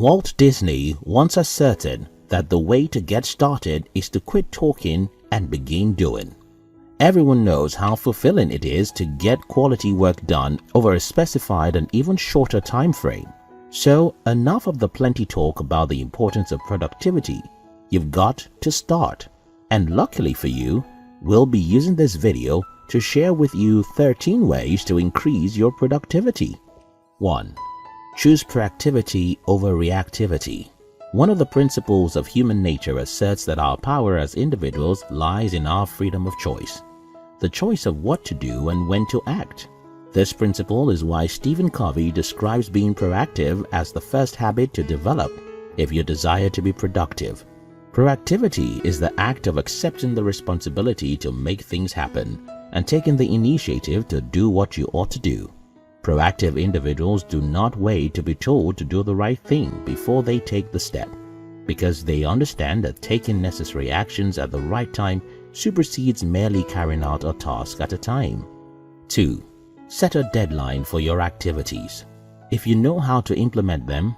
Walt Disney once asserted that the way to get started is to quit talking and begin doing. Everyone knows how fulfilling it is to get quality work done over a specified and even shorter time frame. So enough of the plenty talk about the importance of productivity. You've got to start. And luckily for you, we'll be using this video to share with you 13 ways to increase your productivity. 1. Choose proactivity over reactivity. One of the principles of human nature asserts that our power as individuals lies in our freedom of choice, the choice of what to do and when to act. This principle is why Stephen Covey describes being proactive as the first habit to develop if you desire to be productive. Proactivity is the act of accepting the responsibility to make things happen and taking the initiative to do what you ought to do. Proactive individuals do not wait to be told to do the right thing before they take the step, because they understand that taking necessary actions at the right time supersedes merely carrying out a task at a time. 2. Set a deadline for your activities. If you know how to implement them,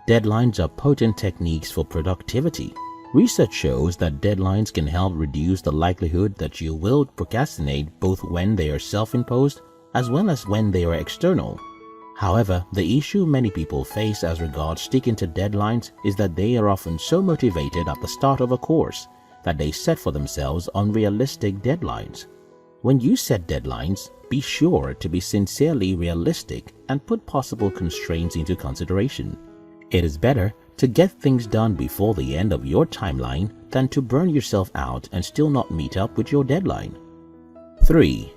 deadlines are potent techniques for productivity. Research shows that deadlines can help reduce the likelihood that you will procrastinate both when they are self-imposed as well as when they are external. However, the issue many people face as regards sticking to deadlines is that they are often so motivated at the start of a course that they set for themselves unrealistic deadlines. When you set deadlines, be sure to be sincerely realistic and put possible constraints into consideration. It is better to get things done before the end of your timeline than to burn yourself out and still not meet up with your deadline. 3.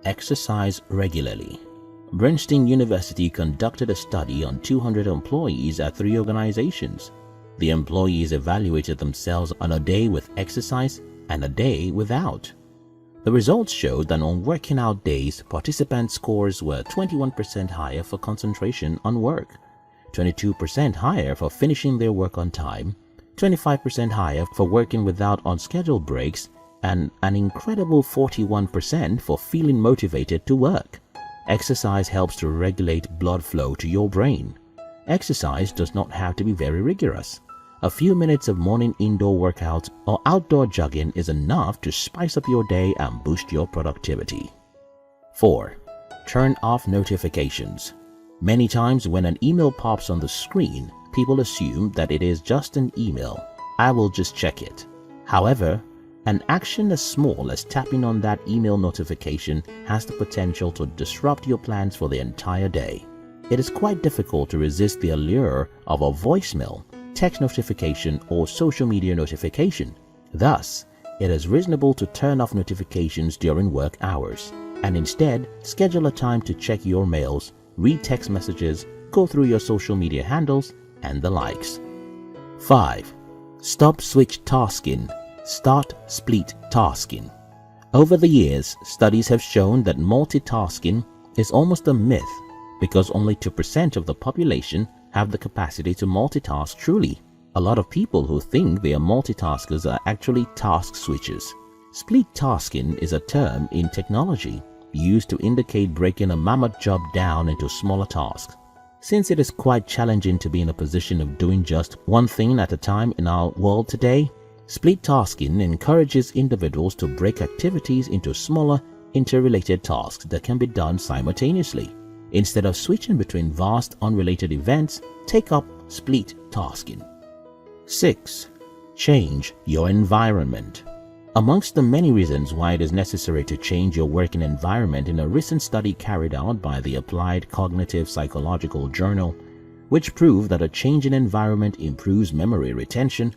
Exercise regularly. Princeton University conducted a study on 200 employees at 3 organizations. The employees evaluated themselves on a day with exercise and a day without. The results showed that on working out days, participant scores were 21% higher for concentration on work, 22% higher for finishing their work on time, 25% higher for working without unscheduled breaks, and an incredible 41% for feeling motivated to work. Exercise helps to regulate blood flow to your brain. Exercise does not have to be very rigorous. A few minutes of morning indoor workout or outdoor jogging is enough to spice up your day and boost your productivity. 4. Turn off notifications. Many times when an email pops on the screen, people assume that it is just an email. I will just check it. However, an action as small as tapping on that email notification has the potential to disrupt your plans for the entire day. It is quite difficult to resist the allure of a voicemail, text notification, or social media notification. Thus, it is reasonable to turn off notifications during work hours and instead schedule a time to check your mails, read text messages, go through your social media handles, and the likes. 5. Stop switch tasking. Start split tasking. Over the years, studies have shown that multitasking is almost a myth because only 2% of the population have the capacity to multitask truly. A lot of people who think they are multitaskers are actually task switchers. Split tasking is a term in technology used to indicate breaking a mammoth job down into smaller tasks. Since it is quite challenging to be in a position of doing just one thing at a time in our world today, split tasking encourages individuals to break activities into smaller, interrelated tasks that can be done simultaneously. Instead of switching between vast, unrelated events, take up split tasking. 6. Change your environment. Amongst the many reasons why it is necessary to change your working environment, in a recent study carried out by the Applied Cognitive Psychological Journal, which proved that a change in environment improves memory retention,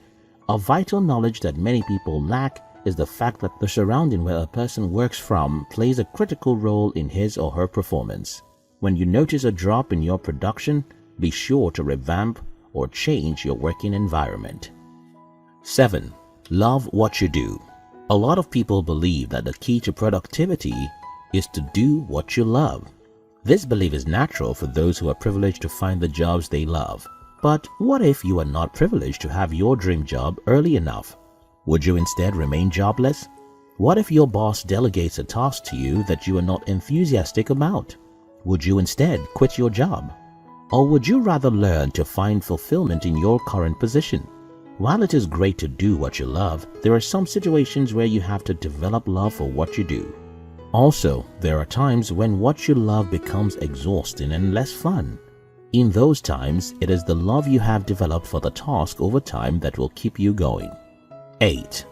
a vital knowledge that many people lack is the fact that the surrounding where a person works from plays a critical role in his or her performance. When you notice a drop in your production, be sure to revamp or change your working environment. 7. Love what you do. A lot of people believe that the key to productivity is to do what you love. This belief is natural for those who are privileged to find the jobs they love. But what if you are not privileged to have your dream job early enough? Would you instead remain jobless? What if your boss delegates a task to you that you are not enthusiastic about? Would you instead quit your job? Or would you rather learn to find fulfillment in your current position? While it is great to do what you love, there are some situations where you have to develop love for what you do. Also, there are times when what you love becomes exhausting and less fun. In those times, it is the love you have developed for the task over time that will keep you going. 8.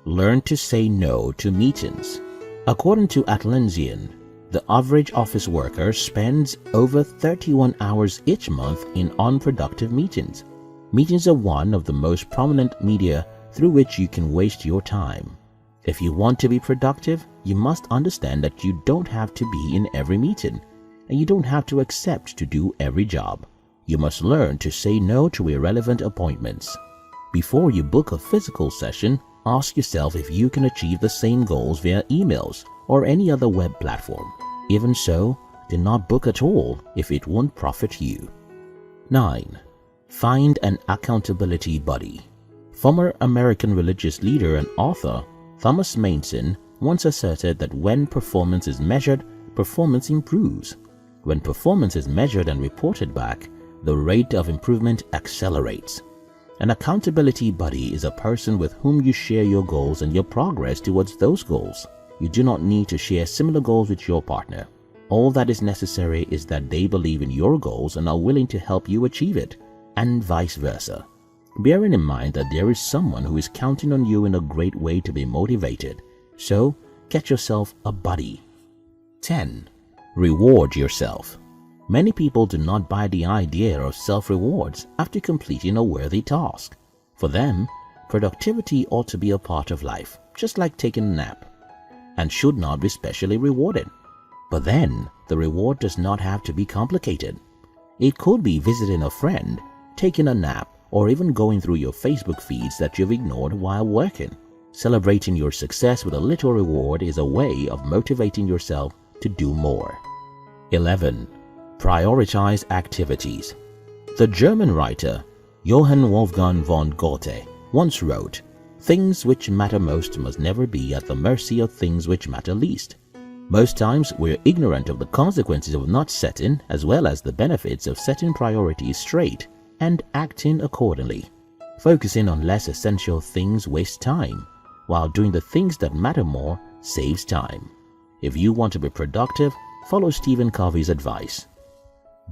Learn to say no to meetings. According to Atlassian, the average office worker spends over 31 hours each month in unproductive meetings. Meetings are one of the most prominent media through which you can waste your time. If you want to be productive, you must understand that you don't have to be in every meeting, and you don't have to accept to do every job. You must learn to say no to irrelevant appointments. Before you book a physical session, ask yourself if you can achieve the same goals via emails or any other web platform. Even so, do not book at all if it won't profit you. 9. Find an accountability buddy. Former American religious leader and author Thomas Manson once asserted that when performance is measured, performance improves. When performance is measured and reported back, the rate of improvement accelerates. An accountability buddy is a person with whom you share your goals and your progress towards those goals. You do not need to share similar goals with your partner. All that is necessary is that they believe in your goals and are willing to help you achieve it, and vice versa. Bearing in mind that there is someone who is counting on you in a great way to be motivated. So, get yourself a buddy. 10. Reward yourself. Many people do not buy the idea of self-rewards after completing a worthy task. For them, productivity ought to be a part of life, just like taking a nap, and should not be specially rewarded. But then, the reward does not have to be complicated. It could be visiting a friend, taking a nap, or even going through your Facebook feeds that you've ignored while working. Celebrating your success with a little reward is a way of motivating yourself to do more. 11. Prioritize activities. The German writer Johann Wolfgang von Goethe once wrote, "Things which matter most must never be at the mercy of things which matter least." Most times we're ignorant of the consequences of not setting as well as the benefits of setting priorities straight and acting accordingly. Focusing on less essential things wastes time, while doing the things that matter more saves time. If you want to be productive, follow Stephen Covey's advice.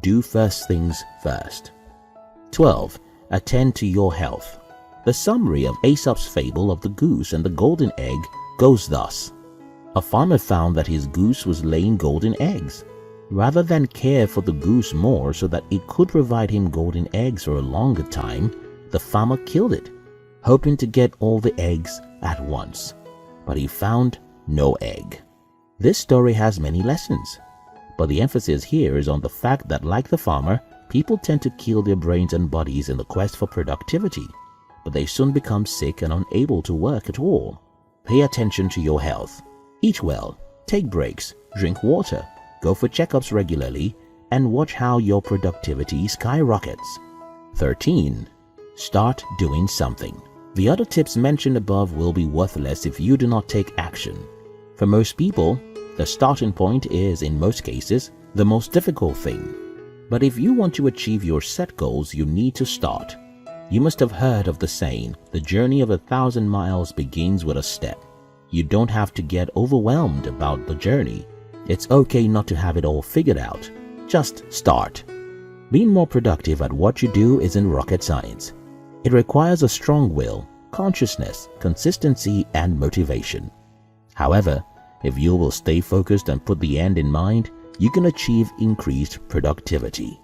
Do first things first. 12. Attend to your health. The summary of Aesop's fable of the goose and the golden egg goes thus. A farmer found that his goose was laying golden eggs. Rather than care for the goose more so that it could provide him golden eggs for a longer time, the farmer killed it, hoping to get all the eggs at once. But he found no egg. This story has many lessons, but the emphasis here is on the fact that, like the farmer, people tend to kill their brains and bodies in the quest for productivity, but they soon become sick and unable to work at all. Pay attention to your health. Eat well, take breaks, drink water, go for checkups regularly, and watch how your productivity skyrockets. 13. Start doing something. The other tips mentioned above will be worthless if you do not take action. For most people, the starting point is, in most cases, the most difficult thing. But if you want to achieve your set goals, you need to start. You must have heard of the saying, "The journey of 1,000 miles begins with a step." You don't have to get overwhelmed about the journey. It's okay not to have it all figured out. Just start. Being more productive at what you do isn't rocket science. It requires a strong will, consciousness, consistency, and motivation. However, if you will stay focused and put the end in mind, you can achieve increased productivity.